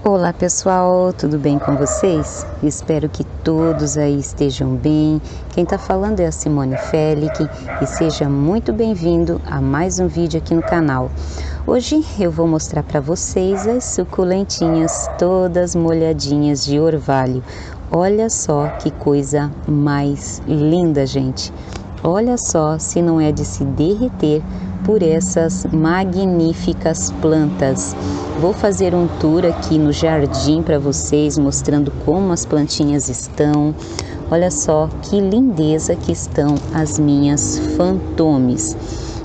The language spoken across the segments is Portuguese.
Olá pessoal, tudo bem com vocês? Espero que todos aí estejam bem. Quem está falando é a Simone Felic e seja muito bem-vindo a mais um vídeo aqui no canal. Hoje eu vou mostrar para vocês as suculentinhas todas molhadinhas de orvalho. Olha só que coisa mais linda, gente. Olha só se não é de se derreter por essas magníficas plantas. Vou fazer um tour aqui no jardim para vocês, mostrando como as plantinhas estão. Olha só que lindeza que estão as minhas fantomes.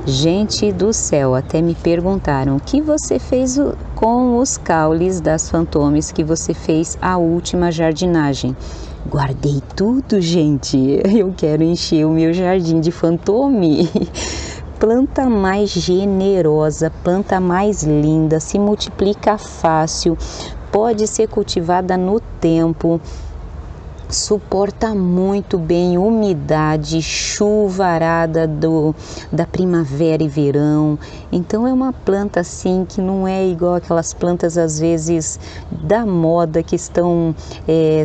Gente do céu, até me perguntaram o que você fez com os caules das fantomes que você fez a última jardinagem. Guardei tudo, gente. Eu quero encher o meu jardim de fantome. Planta mais generosa, planta mais linda, se multiplica fácil, pode ser cultivada no tempo, suporta muito bem umidade, chuvarada da primavera e verão. Então é uma planta assim que não é igual aquelas plantas às vezes da moda que estão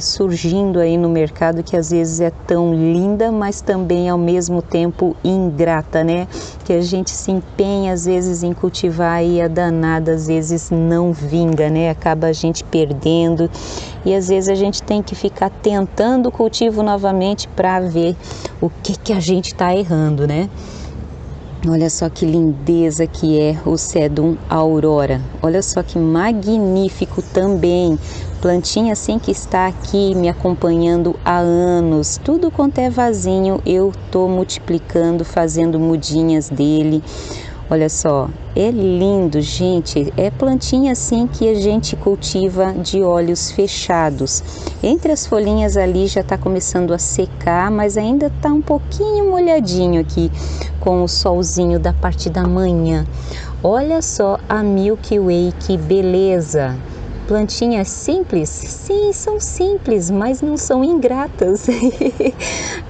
surgindo aí no mercado, que às vezes é tão linda, mas também ao mesmo tempo ingrata, né? Que a gente se empenha às vezes em cultivar e a danada às vezes não vinga, né? Acaba a gente perdendo e às vezes a gente tem que ficar tentando o cultivo novamente para ver o que a gente está errando, né? Olha só que lindeza que é o Sedum Aurora. Olha só que magnífico também. Plantinha assim que está aqui me acompanhando há anos. Tudo quanto é vasinho eu tô multiplicando, fazendo mudinhas dele. Olha só, é lindo, gente. É plantinha assim que a gente cultiva de olhos fechados. Entre as folhinhas ali já está começando a secar, mas ainda está um pouquinho molhadinho aqui com o solzinho da parte da manhã. Olha só a Milky Way, que beleza! Plantinhas simples? Sim, são simples, mas não são ingratas.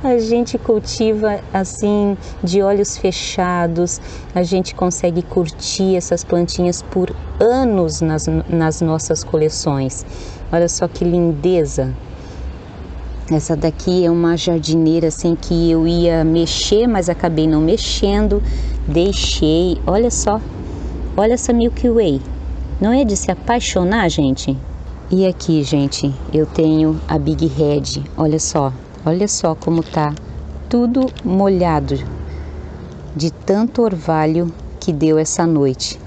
A gente cultiva assim de olhos fechados, a gente consegue curtir essas plantinhas por anos nas nossas coleções. Olha só que lindeza! Essa daqui é uma jardineira assim que eu ia mexer, mas acabei não mexendo, deixei. Olha só, olha essa Milky Way. Não é de se apaixonar, gente? E aqui, gente, eu tenho a Big Red. Olha só como tá tudo molhado de tanto orvalho que deu essa noite.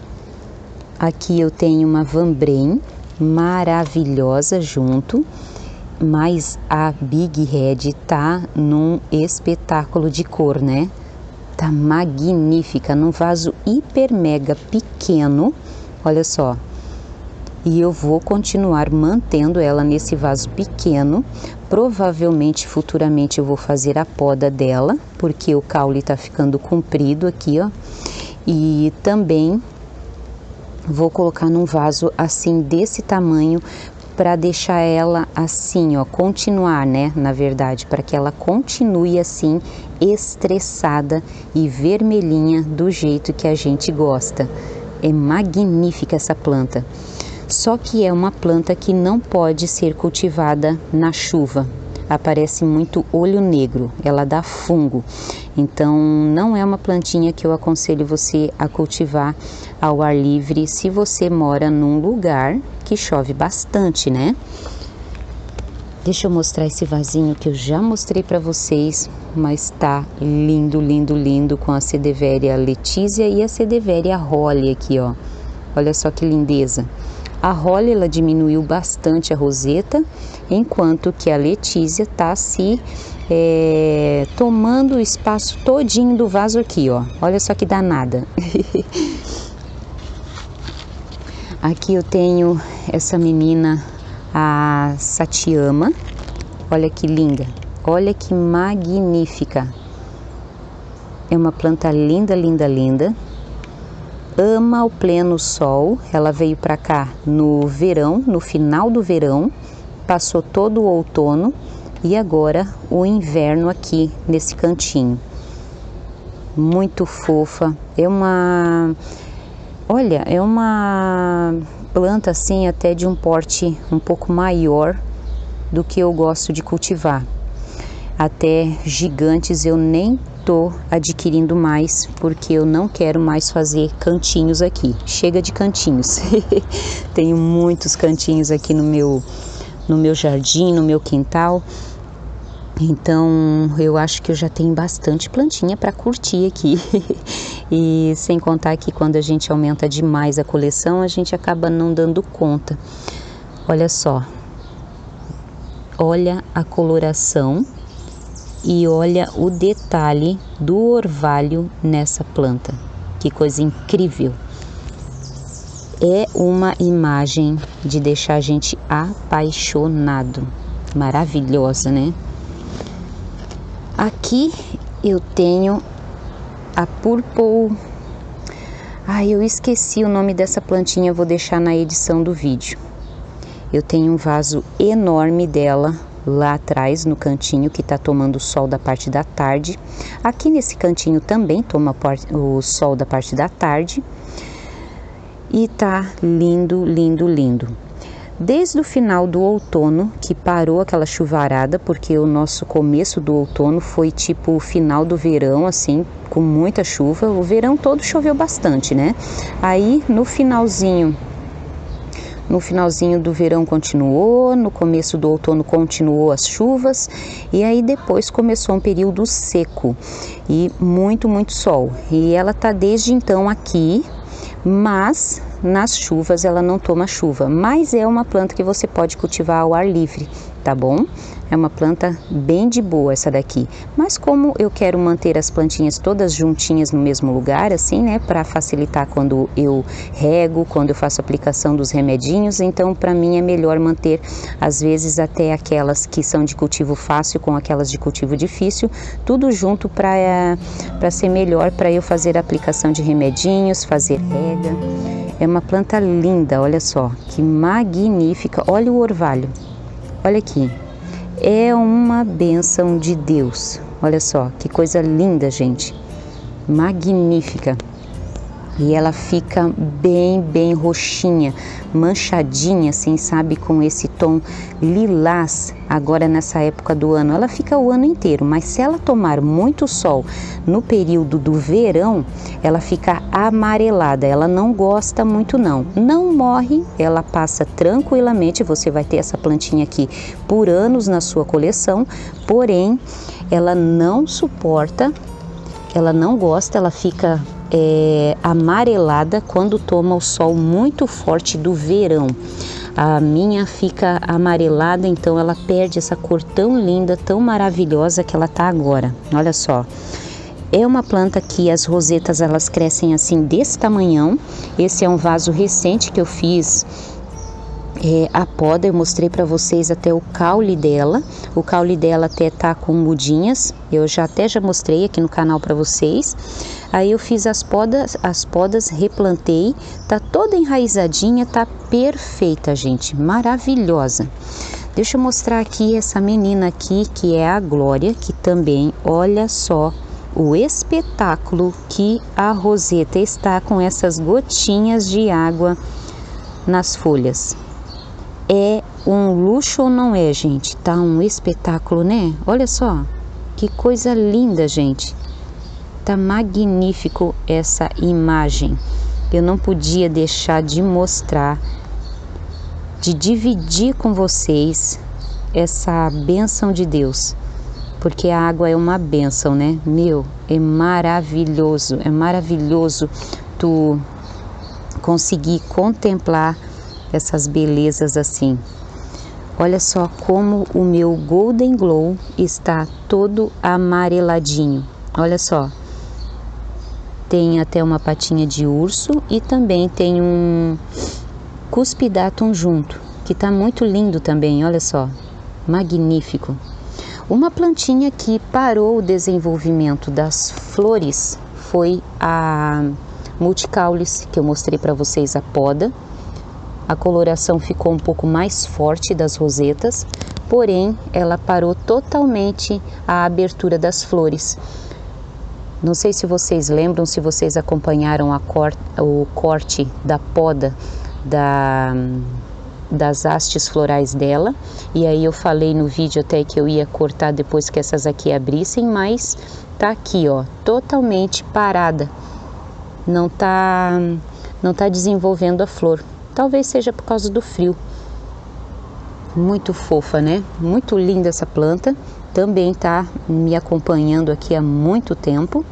Aqui eu tenho uma Van Brem maravilhosa junto, mas a Big Red tá num espetáculo de cor, né? Tá magnífica, num vaso hiper mega pequeno. Olha só, e eu vou continuar mantendo ela nesse vaso pequeno. Provavelmente, futuramente, eu vou fazer a poda dela, porque o caule tá ficando comprido aqui, ó. E também vou colocar num vaso assim, desse tamanho, para deixar ela assim, ó, continuar, né, na verdade, para que ela continue assim, estressada e vermelhinha do jeito que a gente gosta. É magnífica essa planta, só que é uma planta que não pode ser cultivada na chuva. Aparece muito olho negro, ela dá fungo, então não é uma plantinha que eu aconselho você a cultivar ao ar livre se você mora num lugar que chove bastante, né? Deixa eu mostrar esse vasinho que eu já mostrei para vocês, mas tá lindo, lindo, lindo, com a Sedeveria Letícia e a Sedeveria Holly aqui, ó. Olha só que lindeza. A Holly, ela diminuiu bastante a roseta, enquanto que a Letícia tá se tomando o espaço todinho do vaso aqui, ó. Olha só que danada. Aqui eu tenho essa menina, a Satyama. Olha que linda, olha que magnífica. É uma planta linda, linda, linda. Ama o pleno sol. Ela veio para cá no verão, no final do verão, passou todo o outono e agora o inverno aqui nesse cantinho. Muito fofa. Olha, é uma planta assim até de um porte um pouco maior do que eu gosto de cultivar. Até gigantes eu nem tô adquirindo mais, porque eu não quero mais fazer cantinhos aqui. Chega de cantinhos. Tenho muitos cantinhos aqui no meu jardim, no meu quintal. Então eu acho que eu já tenho bastante plantinha para curtir aqui. E sem contar que quando a gente aumenta demais a coleção, a gente acaba não dando conta. Olha só. Olha a coloração e olha o detalhe do orvalho nessa planta. Que coisa incrível! É uma imagem de deixar a gente apaixonado. Maravilhosa, né? Aqui eu tenho a Purple... eu esqueci o nome dessa plantinha, vou deixar na edição do vídeo. Eu tenho um vaso enorme dela lá atrás, no cantinho, que está tomando o sol da parte da tarde. Aqui nesse cantinho também toma o sol da parte da tarde. E tá lindo, lindo, lindo. Desde o final do outono, que parou aquela chuvarada, porque o nosso começo do outono foi tipo o final do verão, assim, com muita chuva. O verão todo choveu bastante, né? Aí no finalzinho do verão continuou, no começo do outono continuou as chuvas, e aí depois começou um período seco e muito, muito sol. E ela tá desde então aqui, mas nas chuvas ela não toma chuva, mas é uma planta que você pode cultivar ao ar livre, tá bom? É uma planta bem de boa essa daqui, mas como eu quero manter as plantinhas todas juntinhas no mesmo lugar, assim, né, para facilitar quando eu rego, quando eu faço aplicação dos remedinhos, então para mim é melhor manter, às vezes, até aquelas que são de cultivo fácil com aquelas de cultivo difícil, tudo junto para ser melhor para eu fazer a aplicação de remedinhos, fazer rega. É uma planta linda, olha só, que magnífica, olha o orvalho, olha aqui. É uma bênção de Deus. Olha só, que coisa linda, gente. Magnífica. E ela fica bem, bem roxinha, manchadinha, assim, sabe? Com esse tom lilás, agora nessa época do ano. Ela fica o ano inteiro, mas se ela tomar muito sol no período do verão, ela fica amarelada. Ela não gosta muito, não. Não morre, ela passa tranquilamente. Você vai ter essa plantinha aqui por anos na sua coleção, porém, ela não suporta, ela não gosta, ela fica amarelada quando toma o sol muito forte do verão. A minha fica amarelada, então ela perde essa cor tão linda, tão maravilhosa que ela tá agora. Olha só. É uma planta que as rosetas elas crescem assim desse tamanhão. Esse é um vaso recente que eu fiz a poda, eu mostrei para vocês até o caule dela. O caule dela até tá com mudinhas, eu já mostrei aqui no canal para vocês. Aí eu fiz as podas, replantei, tá toda enraizadinha, tá perfeita, gente, maravilhosa. Deixa eu mostrar aqui essa menina aqui, que é a Glória, que também, olha só o espetáculo que a roseta está com essas gotinhas de água nas folhas. É um luxo ou não é, gente? Tá um espetáculo, né? Olha só, que coisa linda, gente. Tá magnífico essa imagem. Eu não podia deixar de mostrar, de dividir com vocês essa bênção de Deus. Porque a água é uma bênção, né? É maravilhoso tu conseguir contemplar essas belezas assim. Olha só como o meu Golden Glow está todo amareladinho. Olha só. Tem até uma patinha de urso e também tem um Cuspidatum junto, que tá muito lindo também, olha só. Magnífico. Uma plantinha que parou o desenvolvimento das flores foi a Multicaulis, que eu mostrei para vocês a poda. A coloração ficou um pouco mais forte das rosetas, porém ela parou totalmente a abertura das flores. Não sei se vocês lembram, se vocês acompanharam o corte da poda das hastes florais dela, e aí eu falei no vídeo até que eu ia cortar depois que essas aqui abrissem, mas tá aqui, ó, totalmente parada, não tá desenvolvendo a flor, talvez seja por causa do frio. Muito fofa, né? Muito linda essa planta, também tá me acompanhando aqui há muito tempo,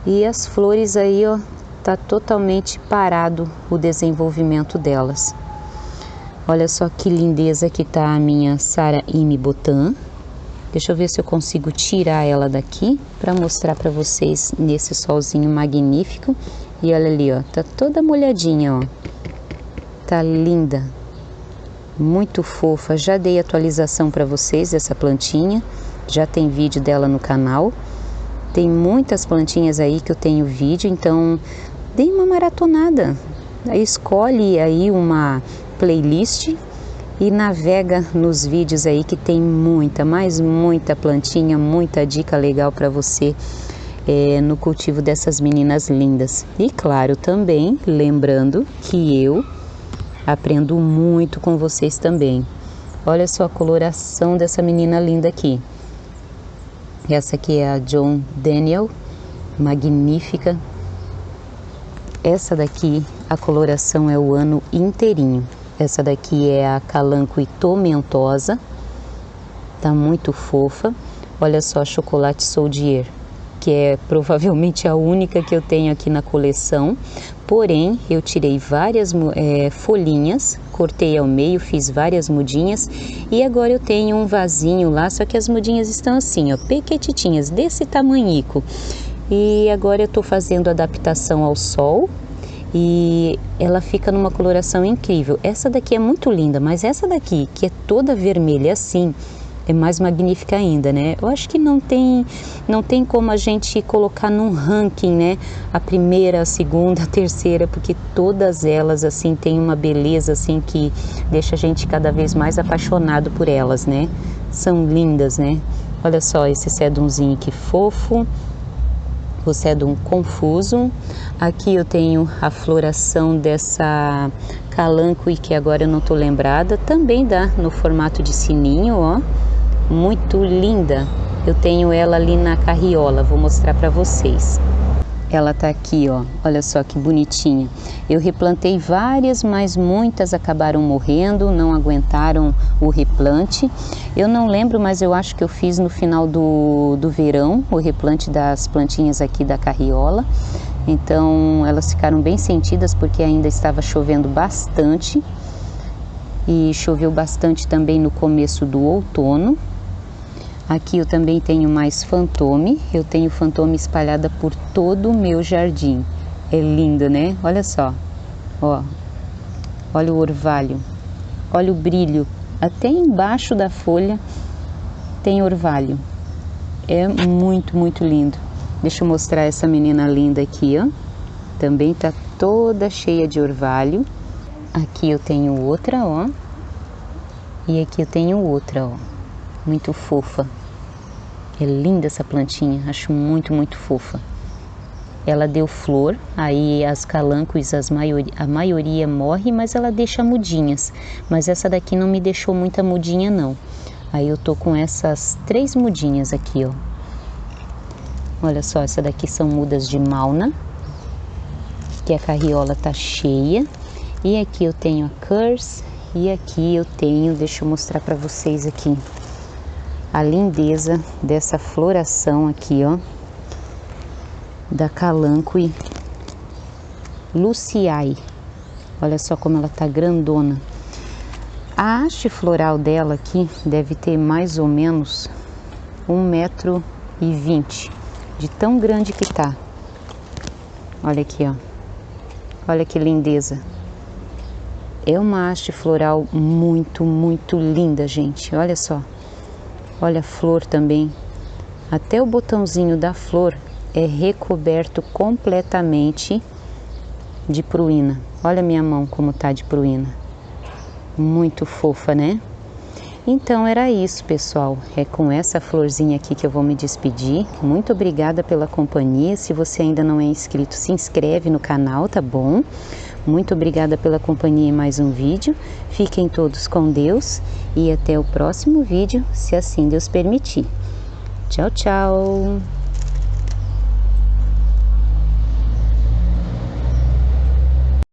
e as flores aí, ó, tá totalmente parado o desenvolvimento delas. Olha só que lindeza que tá a minha Sara Imibotan. Deixa eu ver se eu consigo tirar ela daqui para mostrar para vocês nesse solzinho magnífico. E olha ali, ó, tá toda molhadinha, ó. Tá linda. Muito fofa. Já dei atualização para vocês dessa plantinha. Já tem vídeo dela no canal. Tem muitas plantinhas aí que eu tenho vídeo, então dê uma maratonada. Escolhe aí uma playlist e navega nos vídeos aí que tem muita, mas muita plantinha, muita dica legal para você no cultivo dessas meninas lindas. E claro, também lembrando que eu aprendo muito com vocês também. Olha só a coloração dessa menina linda aqui. Essa aqui é a John Daniel, magnífica. Essa daqui, a coloração é o ano inteirinho. Essa daqui é a Kalanchoe tomentosa, tá muito fofa. Olha só a Chocolate Soldier, que é provavelmente a única que eu tenho aqui na coleção. Porém, eu tirei várias folhinhas, cortei ao meio, fiz várias mudinhas. E agora eu tenho um vasinho lá, só que as mudinhas estão assim, ó, pequititinhas, desse tamanhico. E agora eu tô fazendo adaptação ao sol. E ela fica numa coloração incrível. Essa daqui é muito linda, mas essa daqui, que é toda vermelha assim, é mais magnífica ainda, né? Eu acho que não tem como a gente colocar num ranking, né? A primeira, a segunda, a terceira, porque todas elas, assim, têm uma beleza, assim, que deixa a gente cada vez mais apaixonado por elas, né? São lindas, né? Olha só esse sedumzinho que fofo. O sedum confuso. Aqui eu tenho a floração dessa Kalanchoe, que agora eu não tô lembrada, também dá no formato de sininho, ó, muito linda. Eu tenho ela ali na carriola, vou mostrar para vocês. Ela tá aqui, ó, olha só que bonitinha. Eu replantei várias, mas muitas acabaram morrendo, não aguentaram o replante. Eu não lembro, mas eu acho que eu fiz no final do verão o replante das plantinhas aqui da carriola. Então elas ficaram bem sentidas porque ainda estava chovendo bastante. E choveu bastante também no começo do outono. Aqui eu também tenho mais fantome, eu tenho fantome espalhada por todo o meu jardim. É lindo, né? Olha só, ó, olha o orvalho, olha o brilho, até embaixo da folha tem orvalho. É muito, muito lindo. Deixa eu mostrar essa menina linda aqui, ó. Também tá toda cheia de orvalho. Aqui eu tenho outra, ó. E aqui eu tenho outra, ó. Muito fofa. É linda essa plantinha, acho muito, muito fofa. Ela deu flor, aí as Kalanchoes, a maioria morre, mas ela deixa mudinhas. Mas essa daqui não me deixou muita mudinha não. Aí eu tô com essas 3 mudinhas aqui, ó. Olha só, essa daqui são mudas de Mauna, que a carriola tá cheia. E aqui eu tenho a Curse, e aqui eu tenho, deixa eu mostrar pra vocês aqui, a lindeza dessa floração aqui, ó, da Kalanchoe Luciae. Olha só como ela tá grandona. A haste floral dela aqui deve ter mais ou menos 1,20 m, de tão grande que tá. Olha aqui, ó. Olha que lindeza. É uma haste floral muito, muito linda, gente. Olha só. Olha a flor também. Até o botãozinho da flor é recoberto completamente de pruína. Olha a minha mão como tá de pruína. Muito fofa, né? Então era isso, pessoal. É com essa florzinha aqui que eu vou me despedir. Muito obrigada pela companhia. Se você ainda não é inscrito, se inscreve no canal, tá bom? Muito obrigada pela companhia em mais um vídeo. Fiquem todos com Deus e até o próximo vídeo, se assim Deus permitir. Tchau, tchau!